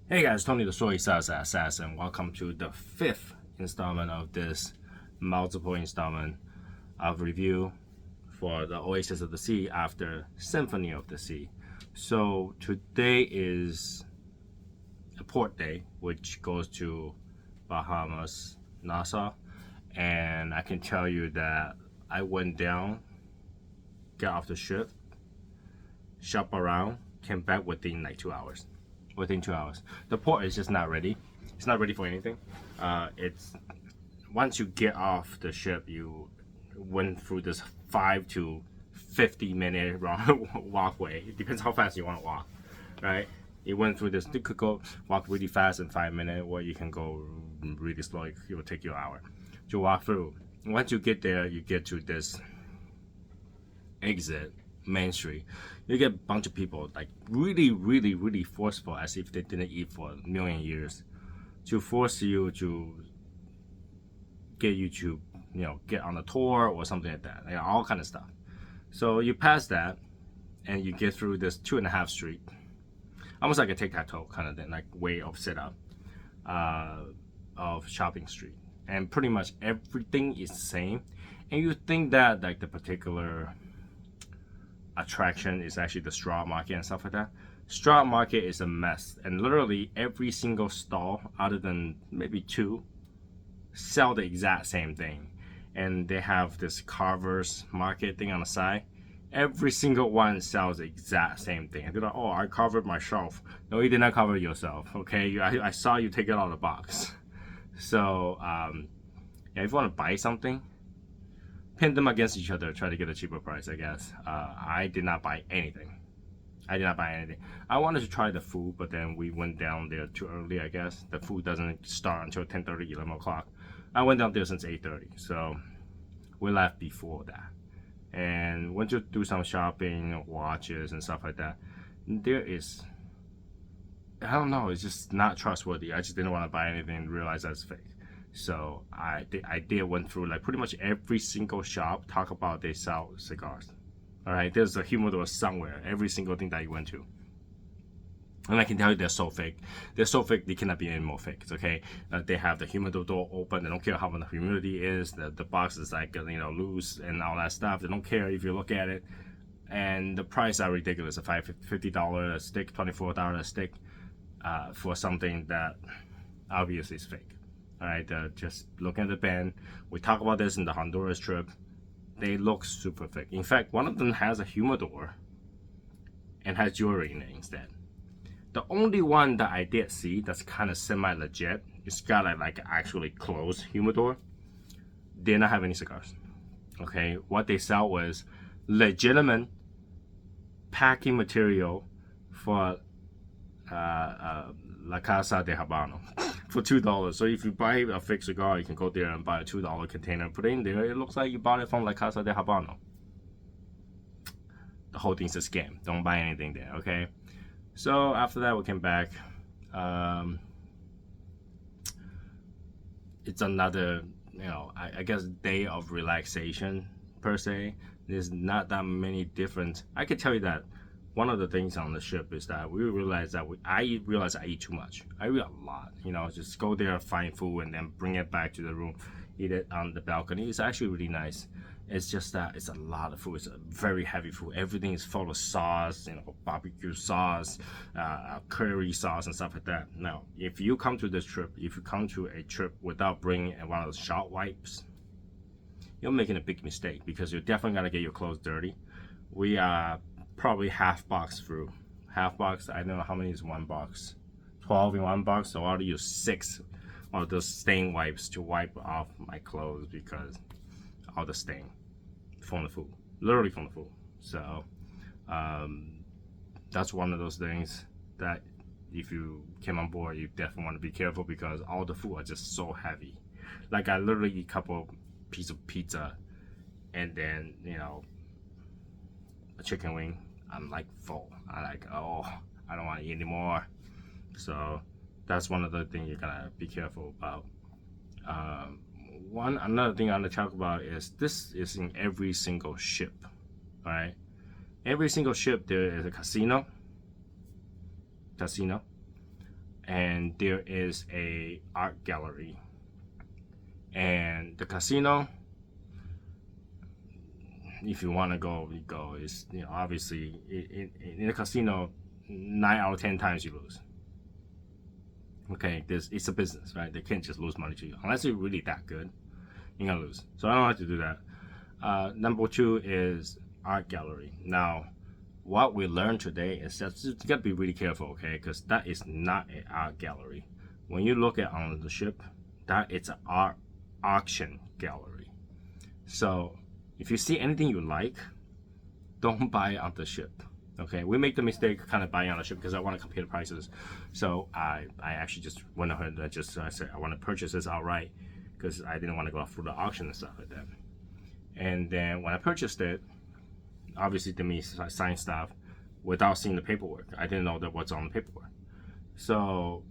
Hey guys, Tony the Soy Sauce Assassin. Welcome to the fifth installment of this multiple installment of review for the Oasis of the Sea after Symphony of the Sea. So today is a port day, which goes to Bahamas Nassau, and I can tell you that I went down, got off the ship, shop around, came back within like 2 hours. Within 2 hours, the port is just not ready. It's not ready for anything. It's once you get off the ship, you went through this 5 to 50 minute walkway. It depends how fast you want to walk, right? You went through this. You could go walk really fast in 5 minutes, or you can go really slow. It will take you an hour to walk through. Once you get there, you get to this exit, Main Street. You get a bunch of people like really forceful, as if they didn't eat for a million years, to force you to get on a tour or something like that, all kind of stuff. So you pass that and you get through this 2.5 street, almost like a tic-tac-toe kind of thing, like way of setup of shopping street, and pretty much everything is the same. And you think that like the particular attraction is actually the straw market and stuff like that. Straw market is a mess, and literally every single stall, other than maybe two, sell the exact same thing. And they have this carvers market thing on the side. Every single one sells the exact same thing. And they're like, "Oh, I covered my shelf." No, you did not cover yourself. Okay, I saw you take it out of the box. So yeah, if you want to buy something, pin them against each other, try to get a cheaper price, I guess. I did not buy anything. I wanted to try the food, but then we went down there too early, I guess. The food doesn't start until 10:30, 11 o'clock. I went down there since 8:30, so we left before that. And went to do some shopping, watches and stuff like that. There is, I don't know, it's just not trustworthy. I just didn't want to buy anything and realize that's fake. So I did went through like pretty much every single shop, talk about they sell cigars. All right, there's a humidor somewhere, every single thing that you went to. And I can tell you they're so fake. They're so fake, they cannot be any more fake. Okay, they have the humidor door open. They don't care how much the humidity is. The box is like loose and all that stuff. They don't care if you look at it. And the price are ridiculous. $50 a stick, $24 a stick, for something that obviously is fake. All right, just looking at the band. We talked about this in the Honduras trip. They look super fake. In fact, one of them has a humidor and has jewelry in it instead. The only one that I did see that's kind of semi-legit, it's got like actually closed humidor. They did not have any cigars. Okay, what they sell was legitimate packing material for La Casa de Habano for $2. So if you buy a fake cigar, you can go there and buy a $2 container, put it in there. It looks like you bought it from La Casa de Habano. The whole thing's a scam. Don't buy anything there, okay? So after that, we came back. It's another, I guess, day of relaxation per se. There's not that many different. I could tell you that one of the things on the ship is that we realized that I realized I eat too much. I eat a lot. Just go there, find food, and then bring it back to the room, eat it on the balcony. It's actually really nice. It's just that it's a lot of food. It's a very heavy food. Everything is full of sauce, barbecue sauce, curry sauce, and stuff like that. Now, if you come to a trip without bringing one of those shop wipes, you're making a big mistake, because you're definitely gonna get your clothes dirty. We are probably half box through. Half box, I don't know how many is one box. 12 in one box, so I'll use 6 of those stain wipes to wipe off my clothes, because all the stain from the food, literally from the food. So that's one of those things that if you came on board, you definitely want to be careful, because all the food are just so heavy. Like I literally eat a couple pieces of pizza and then a chicken wing. I'm like full. I don't want to eat anymore. So that's one of the things you gotta be careful about. Another thing I want to talk about is this is in every single ship. All right, every single ship there is a casino, and there is a art gallery. And the casino, if you want to go, you go. It's, you know, obviously in the casino, 9 out of 10 times you lose. Okay, it's a business, right? They can't just lose money to you unless you're really that good. You're gonna lose. So I don't have to do that. Number 2 is art gallery. Now, what we learned today is that you gotta be really careful, okay? Because that is not an art gallery. When you look at on the ship, that it's an art auction gallery. So if you see anything you like, don't buy it on the ship. Okay, we make the mistake kind of buying on the ship because I want to compare the prices. So I actually just went ahead and I said I want to purchase this outright because I didn't want to go through the auction and stuff like that. And then when I purchased it, obviously to me I signed stuff without seeing the paperwork. I didn't know that what's on the paperwork. So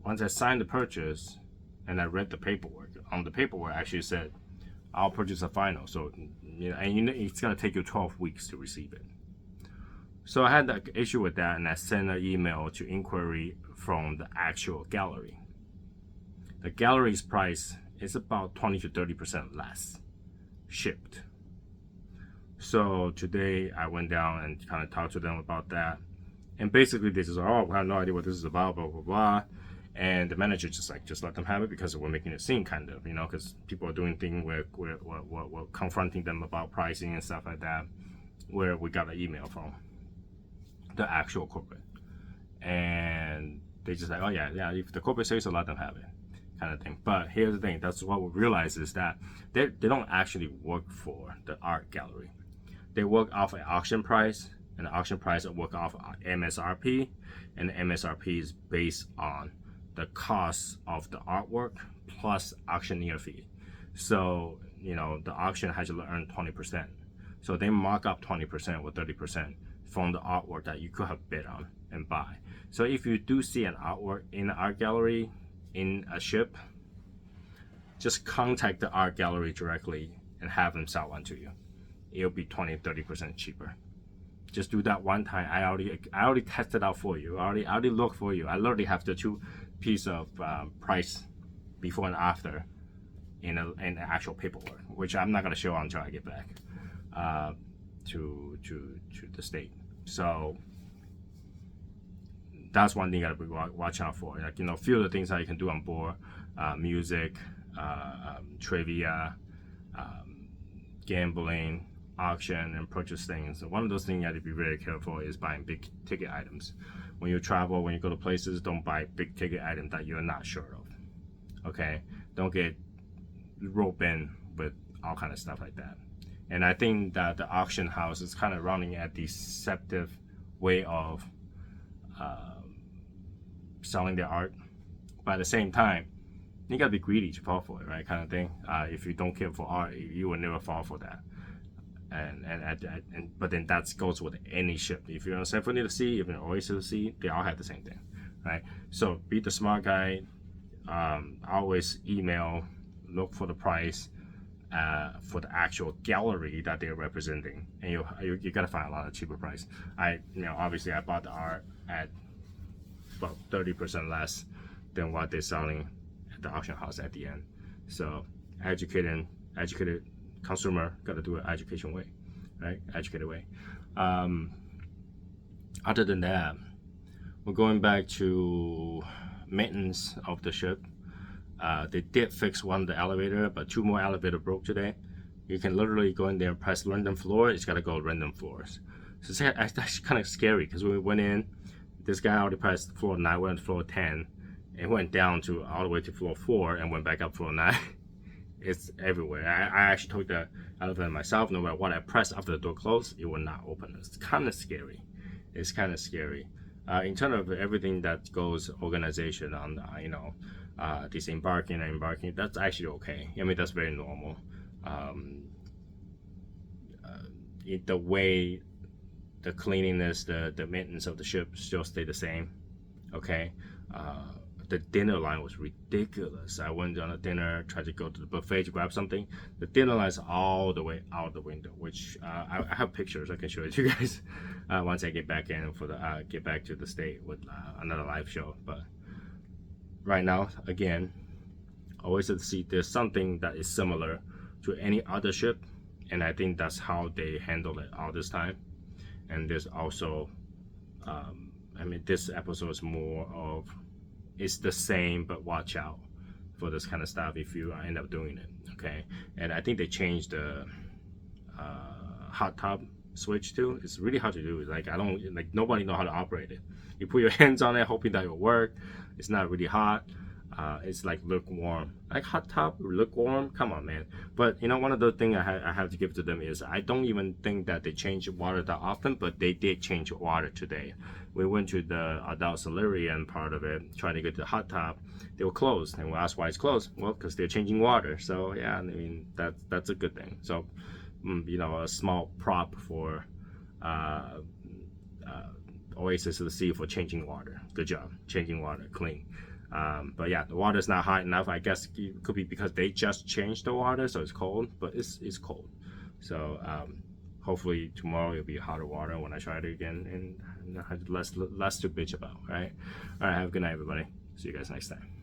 once I signed the purchase and I read the paperwork, on the paperwork actually said I'll purchase a final. So you know, and you know it's gonna take you 12 weeks to receive it. So I had that issue with that, and I sent an email to inquiry from the actual gallery. The gallery's price is about 20 to 30% less shipped. So today I went down and kind of talked to them about that. And basically they just, oh, I have no idea what this is about, blah, blah, blah. And the manager just let them have it because we're making it seem kind of, you know, because people are doing things where we're confronting them about pricing and stuff like that, where we got an email from the actual corporate. And they just like, oh yeah, if the corporate says so, let them have it, kind of thing. But here's the thing, that's what we realize is that they don't actually work for the art gallery. They work off an auction price, and the auction price will work off MSRP, and the MSRP is based on the cost of the artwork plus auctioneer fee. So, you know, the auction has to earn 20%. So they mark up 20% or 30% from the artwork that you could have bid on and buy. So if you do see an artwork in an art gallery in a ship, just contact the art gallery directly and have them sell one to you. It'll be 20-30% cheaper. Just do that one time. I already tested out for you. I already looked for you. I literally have the 2 piece of price before and after in the actual paperwork, which I'm not gonna show until I get back to the state. So that's one thing you gotta be watch out for. Like, you know, few of the things that you can do on board, music, trivia, gambling, auction, and purchase things. So one of those things you have to be very careful is buying big ticket items. When you travel, when you go to places, don't buy big ticket items that you're not sure of. Okay, don't get roped in with all kind of stuff like that. And I think that the auction house is kind of running a deceptive way of selling their art, but at the same time, you gotta be greedy to fall for it, right? Kind of thing. If you don't care for art, you will never fall for that. But then that goes with any ship. If you're on Symphony to Sea, if you're on Oasis to Sea, they all have the same thing, right? So be the smart guy. Always email, look for the price for the actual gallery that they're representing, and you gotta find a lot of cheaper price. Obviously I bought the art at about 30% less than what they're selling at the auction house at the end. So educated consumer got to do it education way, right? Educated way. Other than that, we're going back to maintenance of the ship. They did fix one of the elevator, but 2 more elevator broke today. You can literally go in there and press random floor. It's got to go random floors. So it's actually kind of scary because when we went in, this guy already pressed floor 9, went to floor 10, and went down to all the way to floor 4 and went back up floor 9. It's everywhere. I actually took the elevator myself. No matter what I pressed after the door closed, it will not open. It's kind of scary. It's kind of scary. In terms of everything that goes organization on, disembarking and embarking, that's actually okay. I mean, that's very normal. The way the cleanliness, the maintenance of the ship still stay the same. Okay. the dinner line was ridiculous. I went on a dinner, tried to go to the buffet to grab something. The dinner line is all the way out the window, which I have pictures. I can show it to you guys once I get back in for the get back to the state with another live show. But right now, again, always at sea, there's something that is similar to any other ship, and I think that's how they handle it all this time. And there's also, I mean, this episode is more of, it's the same, but watch out for this kind of stuff if you end up doing it, okay? And I think they changed the hot tub switch too. It's really hard to do. Like, nobody know how to operate it. You put your hands on it, hoping that it will work. It's not really hot. It's like lukewarm. Like hot tub, lukewarm? Come on, man. But you know, one of the things I have to give to them is I don't even think that they change water that often, but they did change water today. We went to the adult solarium part of it, trying to get to the hot tub. They were closed, and we asked why it's closed. Well, because they're changing water. So yeah, I mean that's a good thing. So you know, a small prop for Oasis of the Sea for changing water. Good job, changing water, clean. But yeah, the water's not hot enough. I guess it could be because they just changed the water, so it's cold. But it's cold. So hopefully tomorrow it'll be hotter water when I try it again, and have less to bitch about. Right? All right. Have a good night, everybody. See you guys next time.